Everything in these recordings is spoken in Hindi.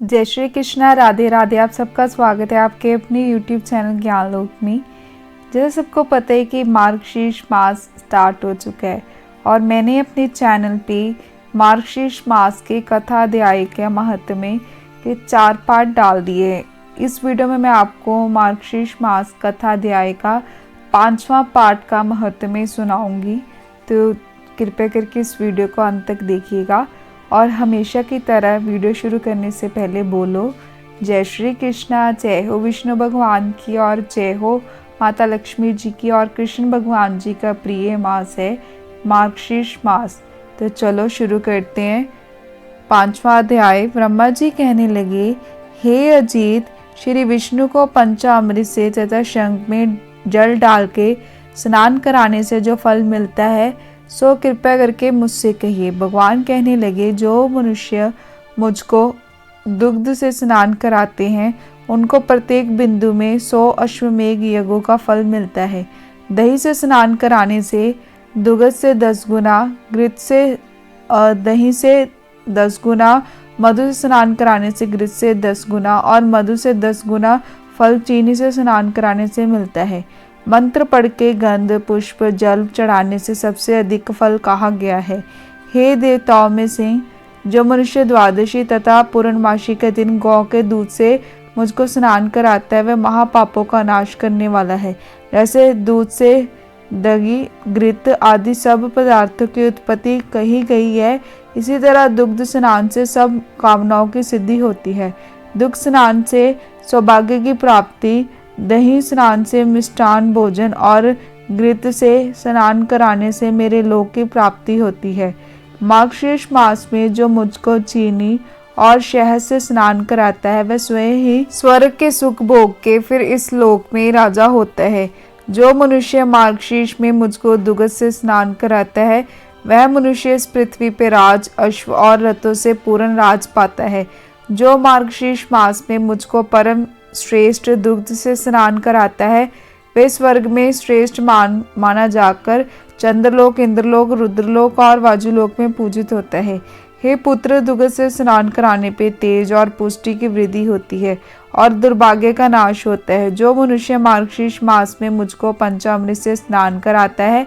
जय श्री कृष्णा, राधे राधे। आप सबका स्वागत है आपके अपने YouTube चैनल ज्ञानलोक में। जैसे सबको पता है कि मार्गशीर्ष मास स्टार्ट हो चुका है और मैंने अपने चैनल पे मार्गशीर्ष मास के कथा अध्याय के महत्व में के 4 पार्ट डाल दिए हैं। इस वीडियो में मैं आपको मार्गशीर्ष मास कथा अध्याय का 5वां पार्ट का महत्व में सुनाऊंगी, तो कृपया करके इस वीडियो को अंत तक देखिएगा। और हमेशा की तरह वीडियो शुरू करने से पहले बोलो जय श्री कृष्णा, जय हो विष्णु भगवान की और जय हो माता लक्ष्मी जी की। और कृष्ण भगवान जी का प्रिय मास है मार्गशीर्ष मास। तो चलो शुरू करते हैं। 5वां अध्याय। ब्रह्मा जी कहने लगे, हे अजीत, श्री विष्णु को पंचामृत से तथा शंख में जल डाल के स्नान कराने से जो फल मिलता है सो कृपया करके मुझसे कहिए। भगवान कहने लगे, जो मनुष्य मुझको दुग्ध से स्नान कराते हैं उनको प्रत्येक बिंदु में 100 अश्वमेघ यज्ञों का फल मिलता है। दही से स्नान कराने से दुग्ध से 10 गुना, घृत से दही से 10 गुना, मधु से स्नान कराने से घृत से 10 गुना और मधु से 10 गुना फल चीनी से स्नान कराने से मिलता है। मंत्र पढ़ के गंध पुष्प जल चढ़ाने से सबसे अधिक फल कहा गया है। हे देवताओं में से जो मनुष्य द्वादशी तथा पूर्णमासी के दिन गौ के दूध से मुझको स्नान कराता है वह महापापों का नाश करने वाला है। जैसे दूध से दही, घृत आदि सब पदार्थों की उत्पत्ति कही गई है, इसी तरह दुग्ध स्नान से सब कामनाओं की सिद्धि होती है। दुग्ध स्नान से सौभाग्य की प्राप्ति, दही स्नान से मिष्टान भोजन और घृत से स्नान कराने से मेरे लोक की प्राप्ति होती है। मार्गशीर्ष मास में जो मुझको चीनी और शहद से स्नान कराता है वह स्वयं ही स्वर्ग के सुख भोग के फिर इस लोक में राजा होता है। जो मनुष्य मार्गशीर्ष में मुझको दुग्ध से स्नान कराता है वह मनुष्य इस पृथ्वी पे राज, अश्व और रथों से पूर्ण राज पाता है। जो मार्गशीर्ष मास में मुझको परम श्रेष्ठ दुग्ध से स्नान कराता है वे स्वर्ग में श्रेष्ठ माना जाकर चंद्रलोक, इंद्रलोक, रुद्रलोक और वाजुलोक में पूजित होता है। हे पुत्र, दुग्ध से स्नान कराने पे तेज और पुष्टि की वृद्धि होती है और दुर्भाग्य का नाश होता है। जो मनुष्य मार्गशीर्ष मास में मुझको पंचामृत से स्नान कराता है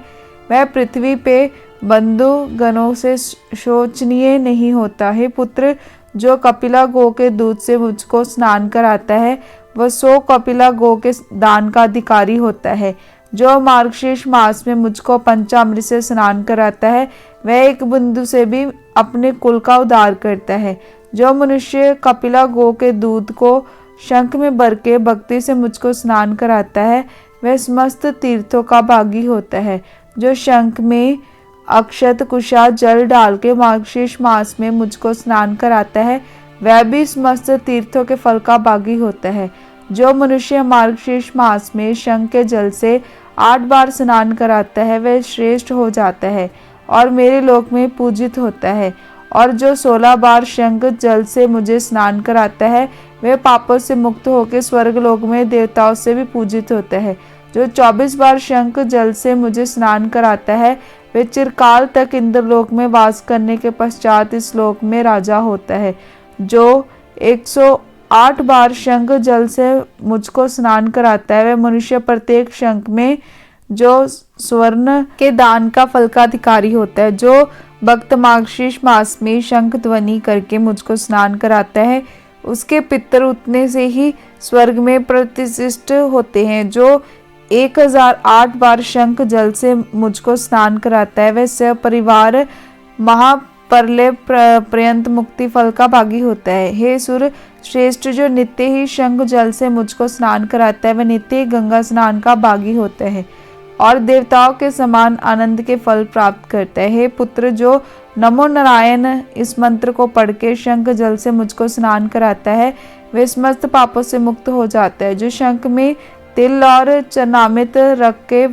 वह पृथ्वी पे बंधु गणों से शोचनीय नहीं होता। हे पुत्र, जो कपिला गो के दूध से मुझको स्नान कराता है वह 100 कपिला गो के दान का अधिकारी होता है। जो मार्गशीर्ष मास में मुझको पंचामृत से स्नान कराता है वह एक बिंदु से भी अपने कुल का उद्धार करता है। जो मनुष्य कपिला गो के दूध को शंख में भर के भक्ति से मुझको स्नान कराता है वह समस्त तीर्थों का भागी होता है। जो शंख में अक्षत कुशा जल डाल के मार्गशीर्ष मास में मुझको स्नान कराता है वह भी समस्त तीर्थों के फल का भागी होता है। जो मनुष्य मार्गशीर्ष मास में शंख के जल से 8 बार स्नान कराता है वह श्रेष्ठ हो जाता है और मेरे लोक में पूजित होता है। और जो 16 बार शंख जल से मुझे स्नान कराता है वह पापों से मुक्त होकर स्वर्ग लोक में देवताओं से भी पूजित होता है। जो 24 बार शंख जल से मुझे स्नान कराता है वे चिरकाल तक इंद्रलोक में वास करने के पश्चात इस लोक में राजा होता है। जो 108 बार शंख जल से मुझको स्नान कराता है वह मनुष्य प्रत्येक शंख में जो स्वर्ण के दान का फल का अधिकारी होता है। जो भक्त मार्गशीर्ष मास में शंख ध्वनि करके मुझको स्नान कराता है उसके पितर उतने से ही स्वर्ग में प्रतिष्ठित होते हैं। जो 1008 बार शंख जल से मुझको स्नान कराता है वह सपरिवार महाप्रलय पर्यंत मुक्ति फल का भागी होता है। हे सुर श्रेष्ठ, जो नित्य ही शंख जल से मुझको स्नान कराता है वह नित्य ही गंगा स्नान का भागी होता है और देवताओं के समान आनंद के फल प्राप्त करता है। हे पुत्र, जो नमो नारायण इस मंत्र को पढ़ के शंख जल से मुझको स्नान कराता है वह समस्त पापों से मुक्त हो जाता है। जो शंख में तिल और चरणामृत रख के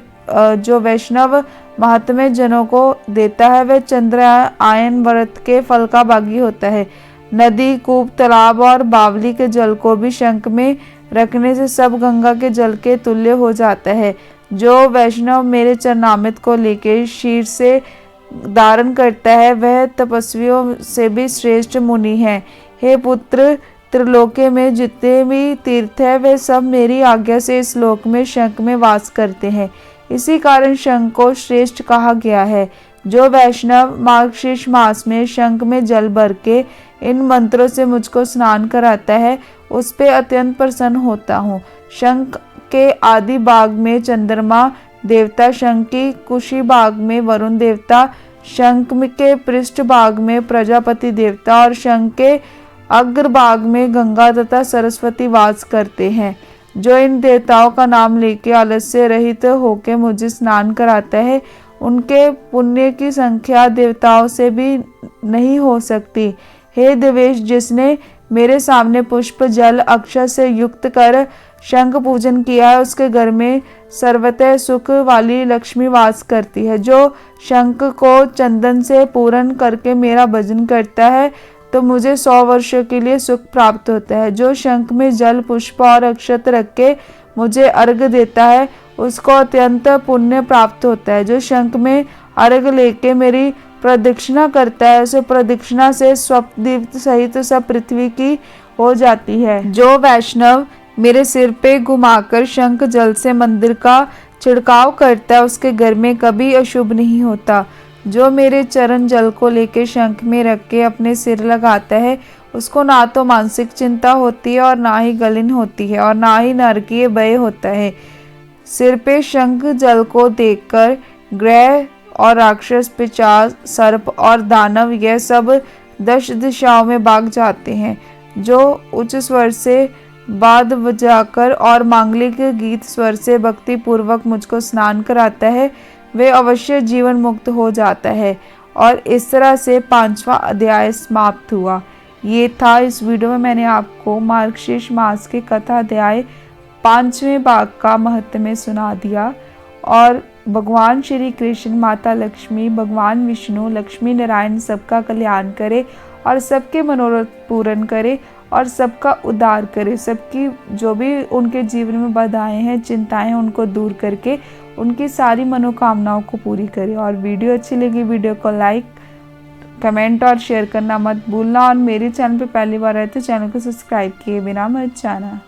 जो वैष्णव महात्म्य जनों को देता है वह चंद्रायन व्रत के फल का भागी होता है। नदी, कूप, तालाब और बावली के जल को भी शंख में रखने से सब गंगा के जल के तुल्य हो जाता है। जो वैष्णव मेरे चरणामृत को लेकर शीर से धारण करता है वह तपस्वियों से भी श्रेष्ठ मुनि है। हे पुत्र, त्रिलोके में जितने भी तीर्थ है वे सब मेरी आज्ञा से इस लोक में शंख में वास करते हैं। इसी कारण शंख को श्रेष्ठ कहा गया है। जो वैष्णव मार्गशीर्ष मास में शंख में जल भर के इन मंत्रों से मुझको स्नान कराता है उस पे अत्यंत प्रसन्न होता हूँ। शंख के आदि भाग में चंद्रमा देवता, शंख की कुशी भाग में वरुण देवता, शंख के पृष्ठ भाग में प्रजापति देवता और शंख के अग्रभाग में गंगा तथा सरस्वती वास करते हैं। जो इन देवताओं का नाम लेके आलस्य रहित होके मुझे स्नान कराता है उनके पुण्य की संख्या देवताओं से भी नहीं हो सकती। हे देवेश, जिसने मेरे सामने पुष्प जल अक्षर से युक्त कर शंख पूजन किया है उसके घर में सर्वतः सुख वाली लक्ष्मी वास करती है। जो शंख को चंदन से पूर्ण करके मेरा भजन करता है तो मुझे 100 वर्षों के लिए सुख प्राप्त होता है। जो शंख में जल पुष्प और अक्षत रख के मुझे अर्घ देता है उसको अत्यंत पुण्य प्राप्त होता है। जो शंख में अर्घ लेके मेरी प्रदक्षिणा करता है उसे प्रदक्षिणा से स्वप्नदीप्त सहित सब पृथ्वी की हो जाती है। जो वैष्णव मेरे सिर पे घुमाकर शंख जल से मंदिर का छिड़काव करता है उसके घर में कभी अशुभ नहीं होता। जो मेरे चरण जल को लेके शंख में रख के अपने सिर लगाता है उसको ना तो मानसिक चिंता होती है और ना ही गलन होती है और ना ही नरकीय भय होता है। सिर पे शंख जल को देखकर ग्रह और राक्षस, पिशाच, सर्प और दानव यह सब 10 दिशाओं में भाग जाते हैं। जो उच्च स्वर से बाद बजाकर और मांगलिक गीत स्वर से भक्ति पूर्वक मुझको स्नान कराता है वे अवश्य जीवन मुक्त हो जाता है। और इस तरह से 5वां अध्याय समाप्त हुआ। ये था इस वीडियो में मैंने आपको मार्गशीर्ष मास के कथा अध्याय 5वें भाग का महत्व सुना दिया। और भगवान श्री कृष्ण, माता लक्ष्मी, भगवान विष्णु, लक्ष्मी नारायण सबका कल्याण करे और सबके मनोरथ पूर्ण करे और सबका उद्धार करे। सबकी जो भी उनके जीवन में बाधाएं हैं, चिंताएं हैं, उनको दूर करके उनकी सारी मनोकामनाओं को पूरी करे। और वीडियो अच्छी लगी वीडियो को लाइक, कमेंट और शेयर करना मत भूलना। और मेरे चैनल पे पहली बार आए तो चैनल को सब्सक्राइब किए बिना मत जाना।